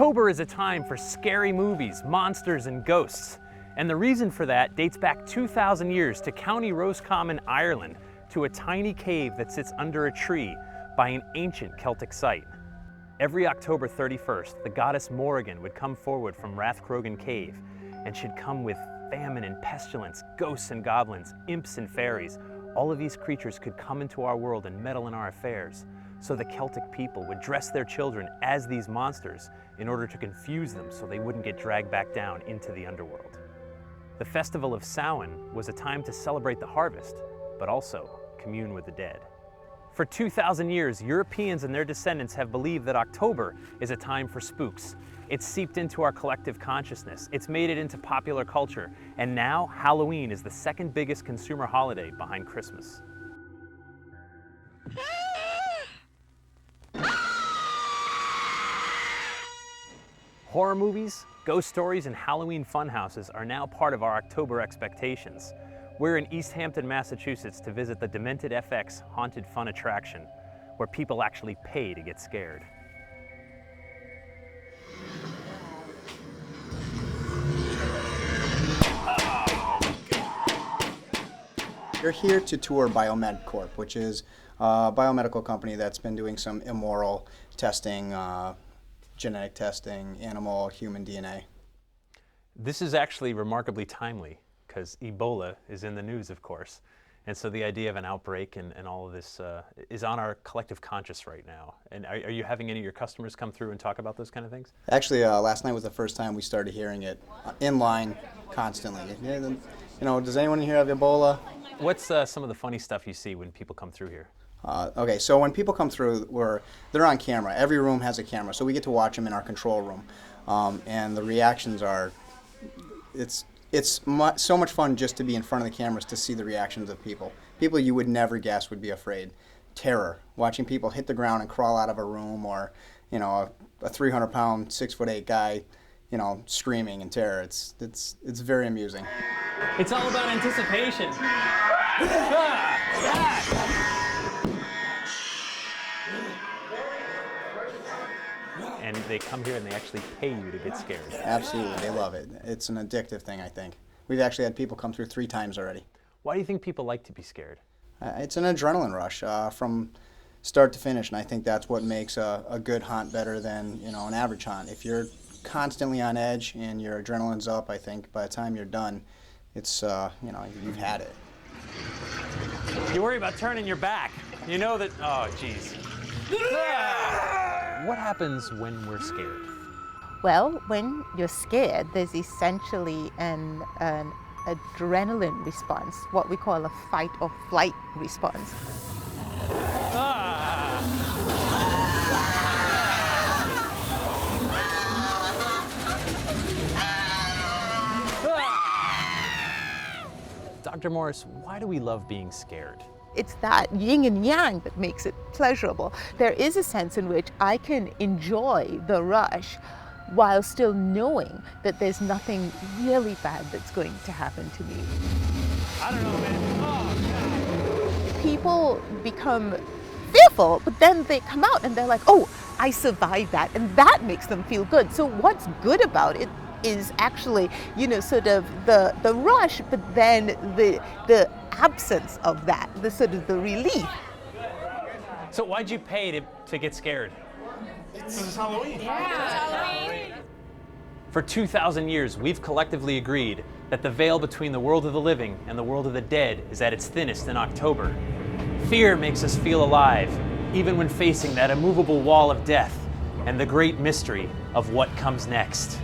October is a time for scary movies, monsters, and ghosts. And the reason for that dates back 2,000 years to County Roscommon, Ireland, to a tiny cave that sits under a tree by an ancient Celtic site. Every October 31st, the goddess Morrigan would come forward from Rathcrogan Cave, and she'd come with famine and pestilence, ghosts and goblins, imps and fairies. All of these creatures could come into our world and meddle in our affairs. So the Celtic people would dress their children as these monsters in order to confuse them so they wouldn't get dragged back down into the underworld. The Festival of Samhain was a time to celebrate the harvest, but also commune with the dead. For 2,000 years, Europeans and their descendants have believed that October is a time for spooks. It's seeped into our collective consciousness. It's made it into popular culture. And now, Halloween is the second biggest consumer holiday behind Christmas. Horror movies, ghost stories, and Halloween funhouses are now part of our October expectations. We're in Easthampton, Massachusetts to visit the DementedFX Haunted Fun attraction, where people actually pay to get scared. You're here to tour Biomed Corp, which is a biomedical company that's been doing some immoral testing, genetic testing, animal, human DNA. This is actually remarkably timely because Ebola is in the news, of course. And so the idea of an outbreak and all of this is on our collective conscious right now. And are you having any of your customers come through and talk about those kind of things? Actually, last night was the first time we started hearing it in line constantly. You know, does anyone here have Ebola? What's some of the funny stuff you see when people come through here? Okay, so when people come through, they're on camera. Every room has a camera, so we get to watch them in our control room. And the reactions are, it's so much fun just to be in front of the cameras to see the reactions of people. People you would never guess would be afraid. Terror, watching people hit the ground and crawl out of a room, or a 300-pound, 6'8" guy, screaming in terror. It's very amusing. It's all about anticipation. And they come here and they actually pay you to get scared. Absolutely, they love it. It's an addictive thing, I think. We've actually had people come through 3 times already. Why do you think people like to be scared? It's an adrenaline rush from start to finish, and I think that's what makes a good haunt better than an average haunt. If you're constantly on edge and your adrenaline's up, I think by the time you're done, it's you've had it. You worry about turning your back. You know that. Oh, geez. What happens when we're scared? Well, when you're scared, there's essentially an adrenaline response, what we call a fight or flight response. Dr. Morris, why do we love being scared? It's that yin and yang that makes it pleasurable. There is a sense in which I can enjoy the rush while still knowing that there's nothing really bad that's going to happen to me. I don't know, man. Oh, God. People become fearful, but then they come out and they're like, oh, I survived that, and that makes them feel good. So what's good about it is actually, sort of the rush, but then the absence of that, the sort of the relief. So why'd you pay to get scared? It's Halloween. Yeah, it's Halloween. For 2,000 years, we've collectively agreed that the veil between the world of the living and the world of the dead is at its thinnest in October. Fear makes us feel alive, even when facing that immovable wall of death and the great mystery of what comes next.